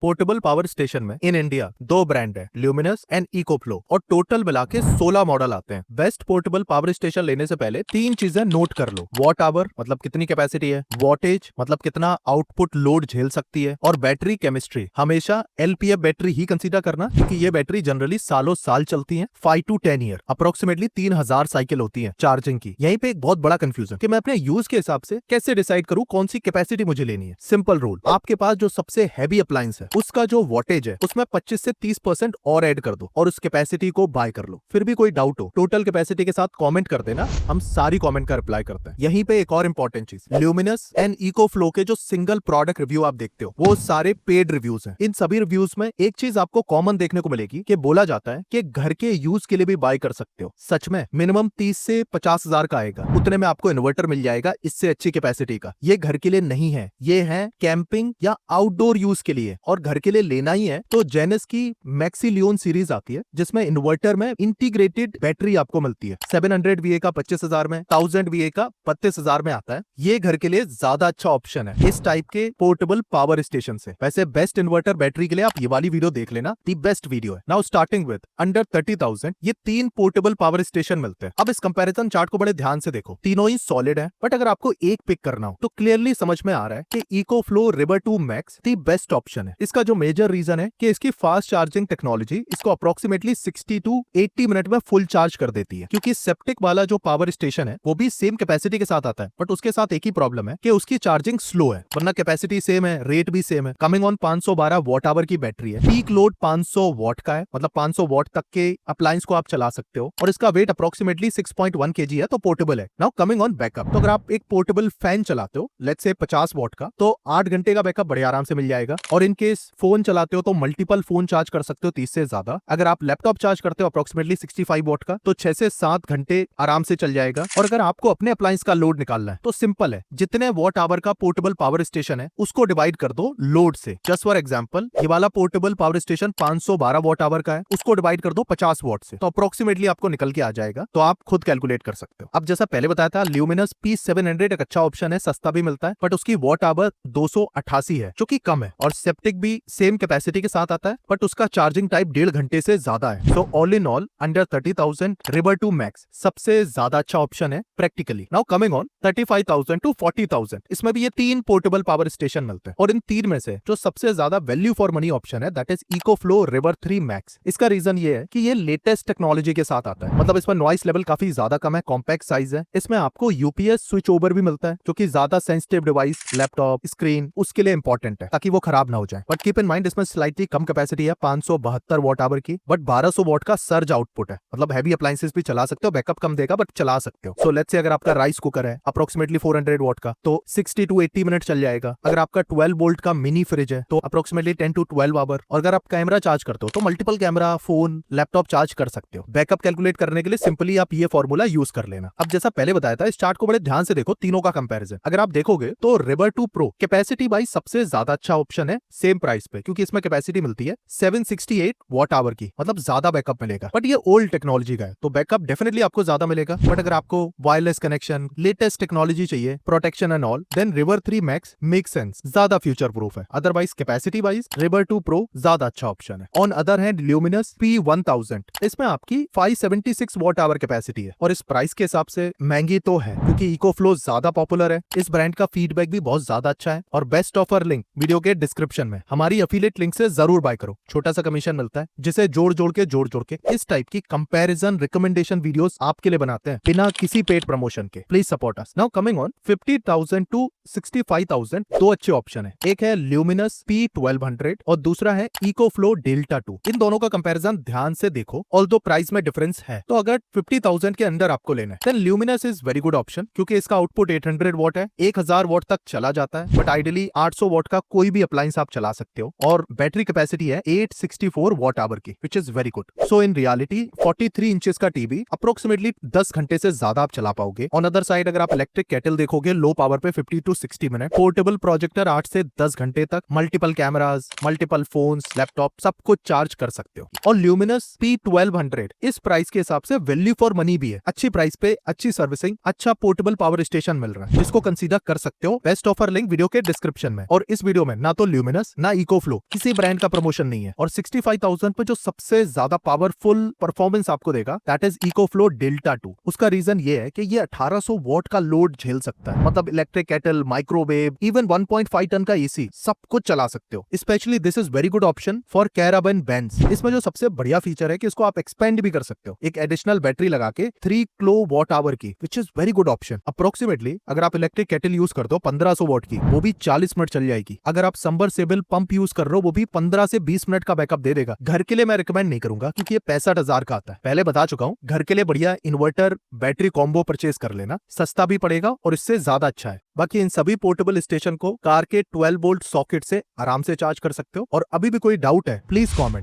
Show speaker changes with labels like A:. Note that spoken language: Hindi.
A: पोर्टेबल पावर स्टेशन में इन इंडिया दो ब्रांड है, ल्यूमिनस एंड इकोफ्लो, और टोटल मिला के 16 मॉडल आते हैं। बेस्ट पोर्टेबल पावर स्टेशन लेने से पहले तीन चीजें नोट कर लो। वॉट आवर मतलब कितनी कैपेसिटी है, वॉटेज मतलब कितना आउटपुट लोड झेल सकती है, और बैटरी केमिस्ट्री हमेशा एलपीएफ बैटरी ही कंसीडर करना, क्योंकि ये बैटरी जनरली सालों साल चलती है, 5 to 10 ईयर, अप्रोक्सीमेटली 3000 साइकिल होती है चार्जिंग की। यहीं पे एक बहुत बड़ा कंफ्यूजन कि मैं अपने यूज के हिसाब से कैसे डिसाइड करूं कौन सी कैपेसिटी मुझे लेनी है। सिंपल रूल, आपके पास जो सबसे हैवी अप्लायंस है उसका जो वॉटेज है उसमें 25 से 30% और ऐड कर दो और उस कैपेसिटी को बाय कर लो। फिर भी कोई डाउट हो टोटल कैपेसिटी के साथ कमेंट कर देना, हम सारी कमेंट का रिप्लाई करते हैं। यहीं पे एक और इंपॉर्टेंट चीज, ल्यूमिनस एंड इकोफ्लो के जो सिंगल प्रोडक्ट रिव्यू आप देखते हो वो सारे पेड रिव्यूज हैं। इन सभी रिव्यूज में एक चीज आपको कॉमन देखने को मिलेगी कि बोला जाता है कि घर के यूज के लिए भी बाय कर सकते हो। सच में मिनिमम 30 से 50 हजार का आएगा, उतने में आपको इन्वर्टर मिल जाएगा इससे अच्छी कैपेसिटी का। ये घर के लिए नहीं है, ये है कैंपिंग या आउटडोर यूज के लिए, और घर के लिए लेना ही है तो जेनेस की मैक्सी लियोन सीरीज आती है जिसमें इन्वर्टर में इंटीग्रेटेड बैटरी आपको मिलती है। 700 VA का 25,000 में, 1000 VA का 32,000 में आता है। ये घर के लिए ज्यादा अच्छा ऑप्शन है इस टाइप के पोर्टेबल पावर स्टेशन से। वैसे बेस्ट इन्वर्टर बैटरी के लिए आप ये वाली वीडियो देख लेना, दी बेस्ट वीडियो है। नाउ स्टार्टिंग विद अंडर 30,000 ये तीन पोर्टेबल पावर स्टेशन मिलते हैं। अब इस कंपैरिजन चार्ट को बड़े ध्यान से देखो, तीनों ही सॉलिड है, बट अगर आपको एक पिक करना हो तो क्लियरली समझ में आ रहा है कि EcoFlow river 2 max the best option है। इसका जो मेजर रीजन है कि इसकी फास्ट चार्जिंग टेक्नोलॉजी इसको अप्रोक्सीमेटली 60 to 80 मिनट में फुल चार्ज कर देती है। क्योंकि सेप्टिक वाला जो पावर स्टेशन है वो भी सेम कैपेसिटी के साथ आता है, बट उसके साथ एक ही प्रॉब्लम है कि उसकी चार्जिंग स्लो है, वरना कैपेसिटी सेम है, रेट भी सेम है। कमिंग ऑन 512 वॉट आवर की बैटरी है, पीक लोड 500 वॉट का है, मतलब 500 वॉट तक के अप्लायंस को आप चला सकते हो, और इसका वेट अप्रोक्सीमेटली 6.1 kg है, तो पोर्टेबल है। नाउ कमिंग ऑन बैकअप, तो अगर आप एक पोर्टेबल फैन चलाते हो लेट्स से 50 वॉट का, तो 8 घंटे का बैकअप बड़े आराम से मिल जाएगा। और इन केस फोन चलाते हो तो मल्टीपल फोन चार्ज कर सकते हो 30 से ज्यादा। अगर आप लैपटॉप चार्ज करते हो अप्रोक्सीमेटली 65 वॉट का, तो 6 से 7 घंटे आराम से चल जाएगा। और अगर आपको अपने अप्लायंस का लोड निकालना है तो सिंपल है, जितने वॉट आवर का पोर्टेबल पावर स्टेशन है उसको डिवाइड कर दो लोड से। जस्ट फॉर एग्जांपल, ये वाला portable power station 512 watt hour का है, उसको डिवाइड कर दो 50 वॉट से, तो अप्रोक्सीमेटली आपको निकल के आ जाएगा। तो आप खुद कैलकुलेट कर सकते हो। अब जैसा पहले बताया था, ल्यूमिनस P700 एक अच्छा ऑप्शन है, सस्ता भी मिलता है, बट उसकी वॉट आवर 288 है जो कि कम है, और सेप्टिक भी सेम कैपेसिटी के साथ आता है, बट उसका चार्जिंग टाइम 1.5 घंटे से ज्यादा है। So all in all under 30,000 river 2 max सबसे ज्यादा अच्छा ऑप्शन है practically. Now coming on 35,000 to 40,000, इसमें भी ये तीन पोर्टेबल पावर स्टेशन मिलते हैं, और इन तीन में से जो सबसे ज्यादा वैल्यू फॉर मनी ऑप्शन है that is EcoFlow river 3 max. इसका रीजन ये है कि ये लेटेस्ट टेक्नोलॉजी के साथ आता है, मतलब इसमें नॉइस लेवल काफी ज्यादा कम है, कॉम्पैक्ट साइज है, इसमें आपको यूपीएस स्विच ओवर भी मिलता है जो कि ज्यादा सेंसिटिव डिवाइस, लैपटॉप, स्क्रीन, उसके लिए इंपॉर्टेंट है ताकि वो खराब ना हो जाए। बट कीप इन माइंड इसमें स्लाइटली कम कैपेसिटी है, 572 वॉट आवर की, बट 1200 वॉट का सर्ज आउटपुट है, मतलब हैवी अप्लायंसेस भी चला सकते हो, बैकअप कम देगा बट चला सकते हो। सो लेट्स से अगर आपका राइस कुकर है अप्रोक्सीमेटली 400 वॉट का, तो 60 to 80 मिनट चल जाएगा। अगर आपका 12 वोल्ट का मिनी फ्रिज है तो अप्रोक्सीमेटली 10 to 12 आवर, और अगर आप कैमरा चार्ज करते हो तो multiple camera, phone, laptop charge कर सकते हो। बैकअप कैलकुलेट करने के लिए सिंपली आप ये फॉर्मूला यूज कर लेना। अब जैसा पहले बताया था, इस चार्ट को बड़े ध्यान से देखो, तीनों का कंपैरिजन अगर आप देखोगे तो रिवर 2 प्रो कैपेसिटी वाइज सबसे ज्यादा अच्छा ऑप्शन है सेम प्राइस पे, क्योंकि इसमें कैपेसिटी मिलती है 768 वॉट आवर की, मतलब ज्यादा बैकअप मिलेगा। बट ये ओल्ड टेक्नोलॉजी का है तो बैकअप डेफिनेटली आपको ज्यादा मिलेगा, बट अगर आपको वायरलेस कनेक्शन, लेटेस्ट टेक्नोलॉजी चाहिए, protection and all, then River 3 Max make sense, ज्यादा फ्यूचर प्रूफ है। Otherwise capacity wise River 2 Pro ज्यादा अच्छा ऑप्शन है। On other hand luminous P1000, इसमें आपकी 576 वॉट आवर कैपेसिटी है, और इस प्राइस के हिसाब से महंगी तो है क्योंकि इकोफ्लो ज्यादा पॉपुलर है। इस ब्रांड का फीडबैक भी बहुत ज्यादा अच्छा है, और बेस्ट ऑफर लिंक वीडियो के डिस्क्रिप्शन में, हमारी एफिलिएट लिंक से जरूर बाय करो, छोटा सा कमीशन मिलता है जिसे जोड़ जोड़ के इस टाइप की कंपैरिजन रिकमेंडेशन वीडियोस आपके लिए बनाते हैं बिना किसी पेड प्रमोशन के। Please support us. Now coming on 50,000 to 65,000, दो अच्छे ऑप्शन है, एक है ल्यूमिनस P1200 और दूसरा है इकोफ्लो डेल्टा 2। इन दोनों का कंपैरिजन ध्यान से देखो, ऑल्दो प्राइस में डिफरेंस है, तो अगर 50,000 के अंदर आपको लेना है then Luminous is very good option, क्योंकि इसका आउटपुट 800 वॉट है, 1000 वॉट तक चला जाता है, बट आइडियली 800 वॉट का कोई भी अप्लायंस आप चला सकते हो, और बैटरी कैपेसिटी है 864 वॉट आवर की, which is very good. So in reality 43 inches का टीवी अप्रोक्सीमेटली 10 घंटे से ज्यादा आप चला पाओगे। ऑन अदर साइड अगर आप इलेक्ट्रिक केटल देखोगे लो पावर पे 50 to 60 मिनट, पोर्टेबल प्रोजेक्टर 8 से 10 घंटे तक, multiple cameras, multiple phones, laptop सब कुछ चार्ज कर सकते हो। और ल्यूमिनस P1200 इस प्राइस के हिसाब से वैल्यू फॉर मनी भी है। अच्छी प्राइस पे अच्छी सर्विसिंग, अच्छा पोर्टेबल पावर स्टेशन मिल रहा है, जिसको कंसीडर कर सकते हो। बेस्ट ऑफर लिंक वीडियो के डिस्क्रिप्शन में। और इस वीडियो में ना तो ल्यूमिनस ना इकोफ्लो किसी ब्रांड का प्रमोशन नहीं है। और 65,000 पे जो सबसे ज्यादा पावरफुल परफॉर्मेंस आपको देगा दैट इज इकोफ्लो डेल्टा 2। उसका रीजन ये है कि ये 1800 वॉट का लोड झेल सकता है, मतलब electric kettle, microwave, even 1.5 ton का एसी सब कुछ चला सकते हो। Specially this is very good option for caravan Benz. इसमें जो सबसे बढ़िया फीचर है कि इसको आप एक्सपेंड भी कर सकते हो एक एडिशनल बैटरी लगा के 3 किलो वॉट आवर की, which is very good option. Approximately अगर आप इलेक्ट्रिक केटल यूज करते हो 1500 वॉट की, वो भी 40 मिनट चल जाएगी। अगर आप सबमर्सिबल पंप यूज कर रहे हो वो भी 15 से 20 मिनट का बैकअप दे देगा। घर के लिए मैं रिकमेंड नहीं करूंगा क्योंकि ये 65,000 का आता है, पहले बता चुका हूं। घर के लिए बढ़िया इन्वर्टर बैटरी कॉम्बो परचेज कर लेना, सस्ता भी पड़ेगा और इससे ज्यादा अच्छा है। बाकी इन सभी पोर्टेबल स्टेशन को कार के 12 वोल्ट सॉकेट से आराम से चार्ज कर सकते हो। और अभी भी कोई डाउट है प्लीज कमेंट।